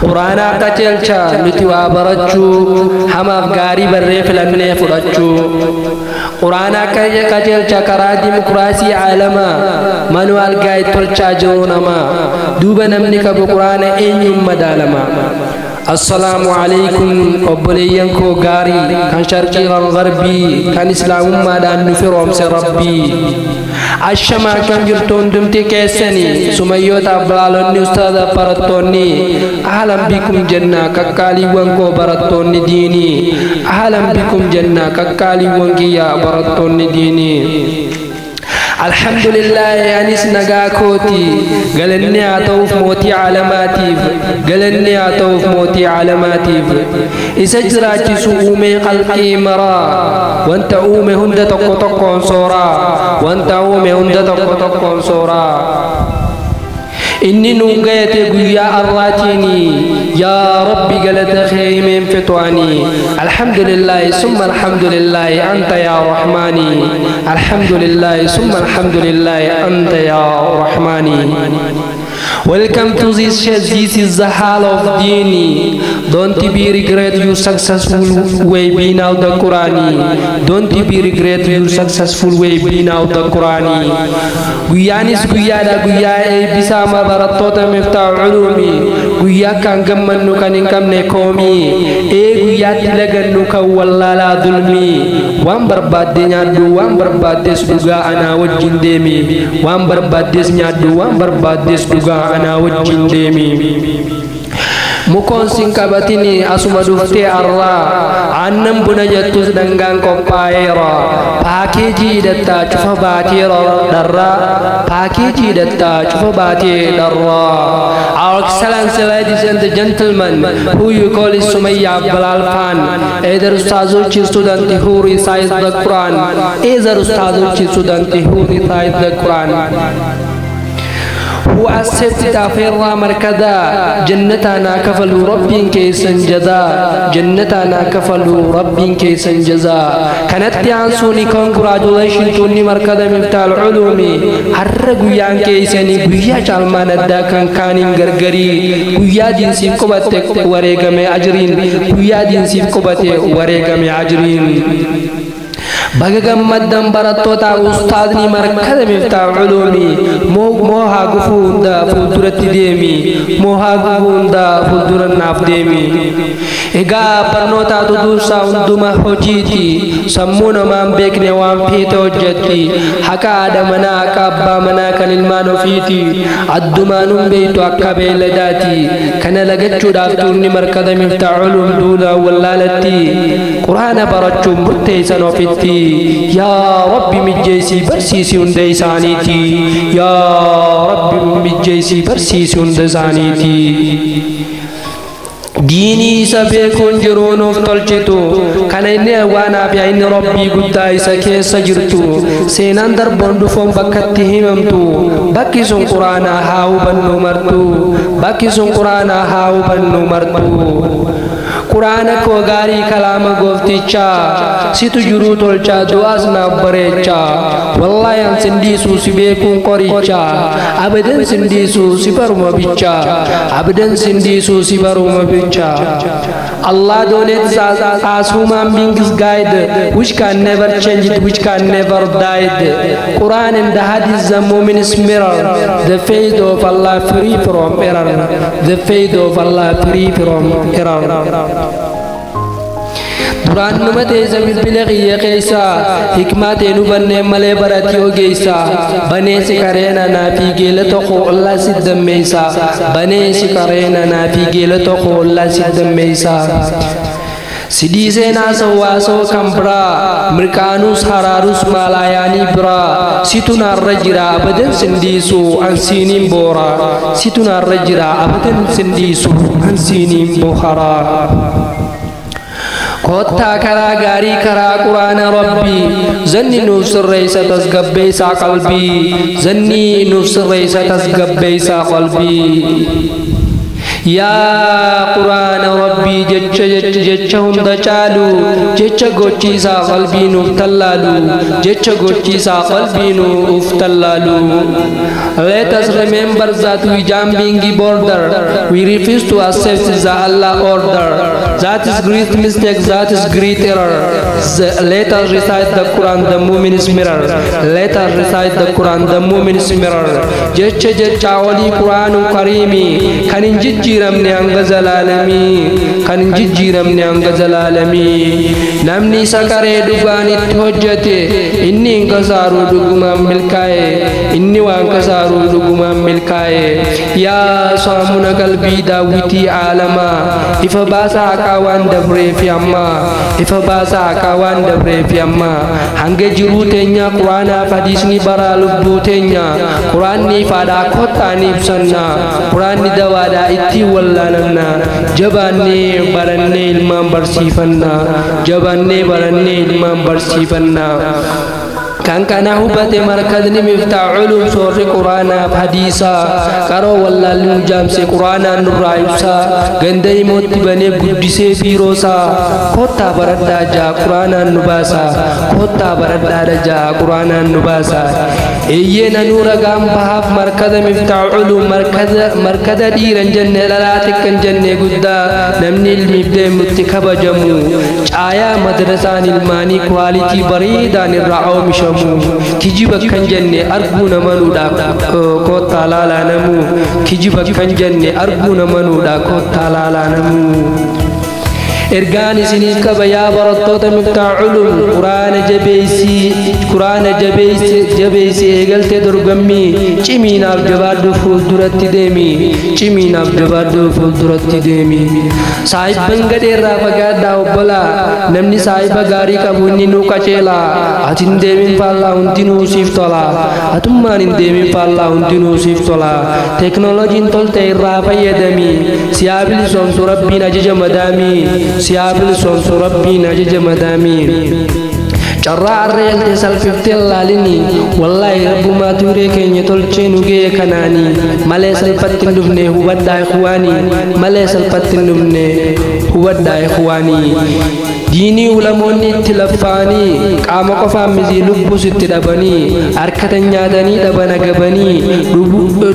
قرآن قتلشا نتوا برچو هم افغاري بريف لنه فرچو قرآن قتلشا كرا ديمقراسي عالما منوال قايد تلچا جرونما دوبا نمنك بقرآن اينيوم مدالما السلام عليكم أبليانكو غاري كان شرقي غربي كان إسلام ما دان نفرهم سربي الشما كان جرتون دمتي كيسني سميوت أبلالوني أستاذ فرطوني أهلا بكم جنة ككالي وانكو برطوني ديني أهلا بكم جنة ككالي وانكي يا برطوني ديني الحمد لله أنيس نجاكوتي قالني أتوف موتي علاماتي قالني أتوف موتي علاماتي إسجراتي سومي قلقي مرا وانت أومي هند تقطقون صورا وانت أومي هند تقطقون صورا إني نوجيت يا أراتيني يا ربي قلت خيمين فتواني الحمد لله ثم الحمد لله أنت يا رحماني الحمد لله ثم الحمد لله أنت يا رحماني Welcome to this is the hall of Dini. Don't be regret your successful way being out the Qurani. Don't be regret your successful way being out the Qurani. Guyanis guyada guyai bisama baratota mifta ulumi. Guya kan gamman nukan ingkam nekomi. Guyat lagan nuka wallala dulmi. Wan berbade nyadu, wan berbades duga ana wajin demi. Wan berbades nyadu, wan berbades duga ana wajin demi. Mukon singkabatini asuma dufte arra annam bunajatus danggang kopaira pakeji datta cufa batira darra pakeji datta cufa bati darra. Our excellence ladies and gentlemen, who you call is Sumayya Balal Khan, either Ustazul student who recites the Quran, either Ustazul student who recites the Quran. Who accepted afirra markada jannatana kafalu rabbin kaysan jaza jannatana kafalu rabbin kaysan jaza kanatti ansuni congratulations to ni markada miftal ulumi harragu yang kaysani guya chalman adda kan kanin gargari guya din sif ko batte warega me ajrin guya din sif ko batte warega me ajrin bagagam madam baratota ustadni markada mifta ulumi moha gufunda fudurat demi moha gufunda fudurat naf demi ega parnota tudusa unduma hojiti sammuna mam bekne wam pito jatti haka adamana kabba mana kanil mano fiti addumanum beitu akabe ladati kana lagachu dafturni markada mifta ulum dula wallalati qur'ana barachum muttaysan ofiti يا ربي مجيسي برسيسي انديسانيتي يا ربي مجيسي برسيسي انديسانيتي ديني سبيكون جرون افتلچتو كانيني وانا بيين ربي قدائي سكي سجرتو سينان در بندو فون بكتهممتو باكي سن قرآن هاو بنو مرتو باكي سن قرآن هاو بنو مرتو قرآن کو غاري كلام گفتيچا سيتو جرو تولچا دواز نا بريچا والله ان سنديسو سيبيكون قريچا ابدن سنديسو سيبرما بيچا ابدن سنديسو سيبرما بيچا Allah donates us human beings guide which can never change it, which can never die. Quran and the Hadith the mu'min's mirror, the faith of Allah free from error, the faith of Allah free from error. Quran numate zamin bilaghi yaqisa hikmat enu banne male barati ogeysa bane sikarena na fi gelato ko Allah siddam meisa bane sikarena na fi gelato ko Allah siddam meisa sidi sena sawaso kambra mirkanus hararus malayani bra situna rajira abadan sindisu ansinin bora situna rajira abadan sindisu ansinin bohara Kota kara gari kara Quran Rabbi zanni nufsir raisa tasgabbaysa qalbi zanni nufsir raisa tasgabbaysa qalbi Ya Quran Rabbi jecha hunda caalu jecha gochiisaa qalbii nuuf tallaalu jecha gochiisaa qalbii nuuf tallaalu. Let us remember that we jumping border, we refuse to accept the Allah order. That is great mistake, that is great error. Let us recite the Quran, the Mu'min's mirror. Let us recite the Quran, the Mu'min's mirror. Jecha jecha wali Quranu Karimi, kan injijjiramne hanga zalalami, kan injijjiramne hanga zalalami. Namni sakare dhugaan itti hojjete, inni hin kasaaru dhugumaan milkaa'e, inni waan kasaaru dhugumaan milkaa'e. Yaa saamuna qalbii daawwitii aalamaa, ifa baasaa haqaa waan dabreef amma, ifa baasaa haqaa waan dabreef amma. Hanga jiruu teenya Quraanaaf hadiisni baraa lubbuu teenya, Quraanni ifaadhaa kottaan ibsanna, Quraanni dawaadhaa itti wallaalanna. Jabaannee barannee ilmaan barsiifanna, jabaannee barannee ilmaan barsiifanna. كان كان هبت مركزني مفتاح علوم سور قرآن حديثا كرو والله المجامس قرآن الرئيسا غندي موت بني بديسي بيروسا كوتا بردا جا قرآن النباسا كوتا بردا جا قرآن النباسا ايينا نور غام بحاف مركز مفتاح علوم مركز ديرن جنة لالاتك جنة قدا نمني المبدأ متكب جمو آيا مدرسان الماني كواليتي بريدان الرعو مشمو kijiba kan jenne arguna manuda ko talala namu kijiba kan jenne arguna manuda ko talala namu. إرجاني سنين كبيا برطوت مفتاح علوم قرآن جبيسي قلت درقمي چمين أب جباد فول درت ديمي چمين أب جباد فول درت ديمي صاحب بنگدير رافقات داو بلا نمني صاحب غاري كبوني نوكا چيلا أتين ديمين فالله انتنو سيفتولا أتمان ديمين فالله انتنو سيفتولا تكنولوجي انتول تير رافا يدمي سيابلي سونسو ربي نجج مدامي سيابل سونسو ربي نجج مدامي carra arreel salfiftel lalini wallahi rabbu ma ture kenya tolchenu ge kanani male salfatin dubne huwadda ikhwani male salfatin dubne huwadda ikhwani dini ulamonni tilafani qama qofa mizi lubbu sitti dabani arkatan nyaadani dabana gabani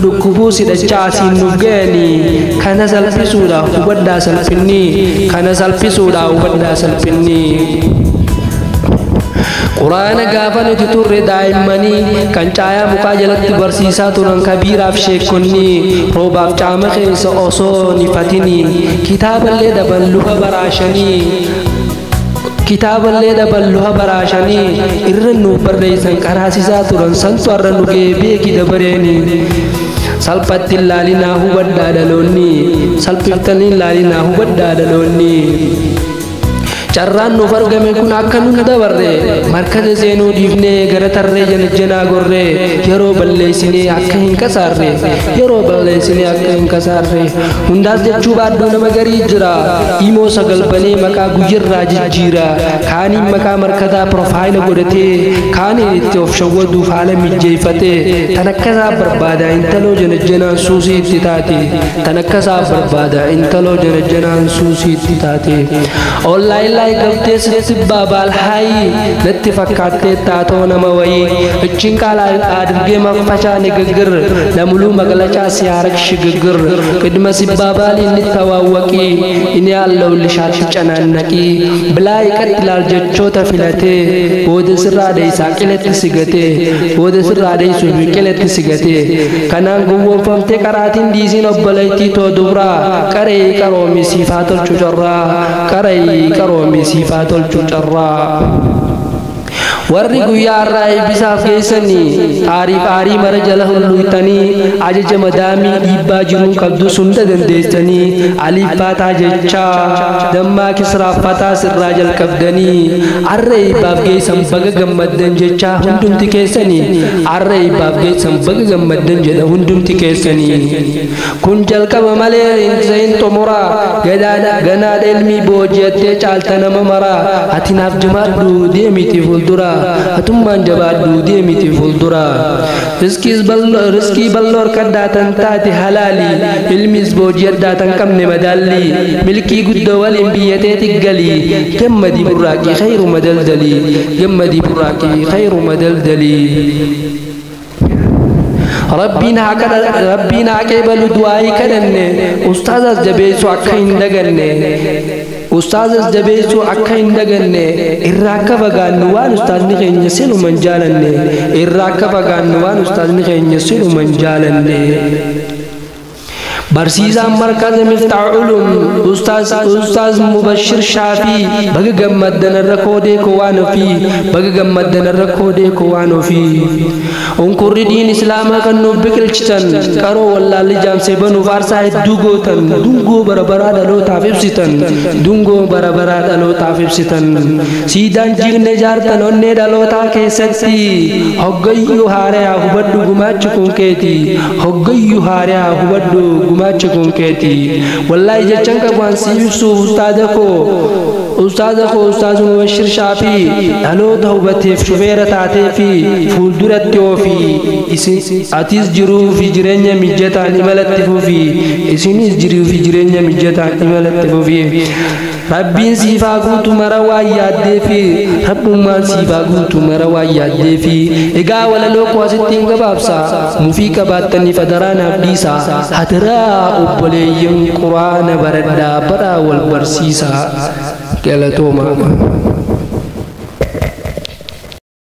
dukkubu sidachaasi nugeni kana salfisuda huwadda salfinni kana salfisuda huwadda salfinni. قرآن قافن تطر دائمني كان چايا مقاجلت برسيسا تران كبيراف شيكوني روباب چامخي سأوسو نفتني كتاب اللي دبلوها براشني كتاب اللي دبلوها براشني إرنو برئيسان كراسيسا تران سنتور نوكي بيكي دبريني سلپت اللالنا هو الدادلوني سلپتن اللالنا هو الدادلوني carraan nu fargame kun akka nu dabarre markaza seenuu dhiifnee gara tarree janajjanaa gorree yeroo balleessinee akka hin kasaarre yeroo balleessinee akka hin kasaarre hundaas jechuu baadduu nama garii jira imoo sagalbanee maqaa guyyirraa jijjiira kaaniin maqaa markazaa profaayila godhatee kaaniin itti of shawwaduuf haala mijjeeffatee tan akkasaa barbaada intaloo janajjanaan suusii itti taate tan akkasaa barbaada intaloo janajjanaan suusii itti taate online قلتي سبا بالحي نتفكرت تاتو نموي اتشين قالا ادرغي مفشا نغغر لملو مغلچا سيارك شغغر قدم سبا بالي نتواوقي اني الله لشات چنانقي بلاي قتلال جچو تفلته بود سرا دي ساقلت سيغته بود سرا دي سوبيكلت سيغته كانان غو فمته قراتين ديزين وبليتي تو دبرا قري قرومي صفاتل چجرا قري قرومي صفات الجرا warri guyyaa irraa bisaaf geessanii aarii marajala hulluutanii ajaja madaamii dhiibbaa jiruun qabdu sunda dandeessanii aliiffataa jechaa dammaa kisraaffataa sirraa jalqabdanii arra eebbaaf geessan baga gammaddan jechaa hundumti keessanii arra eebbaaf geessan baga gammaddan jedha hundumti keessanii kun jalqaba malee hin xumuraa ganaadha ilmii booji'attee caalta nama maraa ati naaf jamaadhu deemiti fuuldura atummaan jabaadhu deemiti fuuldura riskii balloor kaddaatan taate halaali ilmis boojii addaatan qabne madaalli milkii guddoo waliin biyyateeti galii gammadi burraaqii khayru madaldalii gammadi burraaqii khayru madaldalii ربنا قبل دعائي كدنه استاذ جبيسو اكين دغنه استاذ جبيسو اكين دغنه الراكب غانوان استاذ نخين يسلو منجالنه الراكب غانوان استاذ نخين يسلو منجالنه برسيزا مركز مفتاح علوم استاذ مبشر شافي بغ گمدن رکودے کو وانو فی بغ گمدن رکودے کو وانو فی انکر دین اسلام کنو بکلچتن کرو والله لجام سے بنو فارسا دوگوتن دونگو برابرا دلو تافیب ستن دونگو برابرا دلو تافیب ستن سیدان جیگ نجارتن اننے دلو تا کے سکتی ہوگئیو ہارے آہوبدو گماچکوں کہتی ہوگئیو ہارے آہوبدو gumachukun keti wallahi jechan ka wan siyusu ustad mubashir shafi halo tawbatif shufera taatifi fuldurat yofi atis jiru fi jirenya mijata imalatifu fi isinis jiru fi jirenya mijata imalatifu fi rabbin sifa kuntu marawa yaddefi rabbumman sifa kuntu marawa yaddefi ega wala loko asittin gababsa mufika batani fadarana abdisa hadra ubbaleyyin qur'ana barada bara wal barsisa kelatoma